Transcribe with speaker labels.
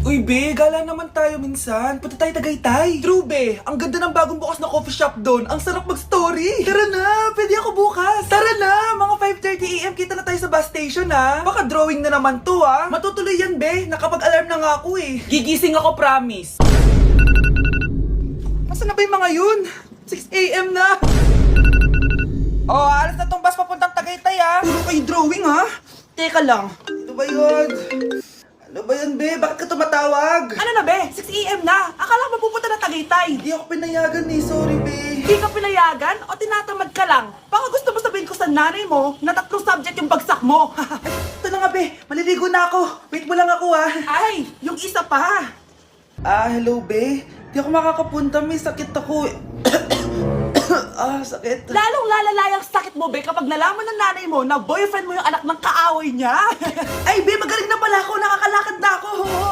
Speaker 1: Uy, be, gala naman tayo minsan. Punta tayo Tagaytay. True, be. Ang ganda ng bagong bukas na coffee shop doon. Ang sarap mag-story. Tara na, pwede ako bukas. Tara na, mga 5:30 AM kita na tayo sa bus station, ha. Baka drawing na naman to, ha. Matutuloy yan, be. Nakapag-alarm na nga ako, eh. Gigising ako, promise. Nasaan na ba yung mga yun? 6 AM na. Oh, alas na tong bus papuntang Tagaytay, ha. Puro kayo drawing, ha. Teka lang. Ito ba yun? Ano ba yan, be? Bakit ka tumatawag?
Speaker 2: Ano na be? 6 AM na. Akala ko mapupunta na Tagaytay.
Speaker 1: Hindi ako pinayagan eh. Sorry, be.
Speaker 2: Hindi ka pinayagan o tinatamad ka lang? Baka gusto mo sabihin ko sa nanay mo na 3 subject yung bagsak mo.
Speaker 1: Ito na nga, be. Maliligo na ako. Wait mo lang ako, ha.
Speaker 2: Ay, yung isa pa.
Speaker 1: Hello, be. Di ako makakapunta. May sakit ako. Sakit.
Speaker 2: Lalong lalala yung sakit mo be kapag nalaman ng nanay mo na boyfriend mo yung anak ng kaaway niya.
Speaker 1: Ay, be, magaling na pala ako. Nakakalakad na ako. Oo.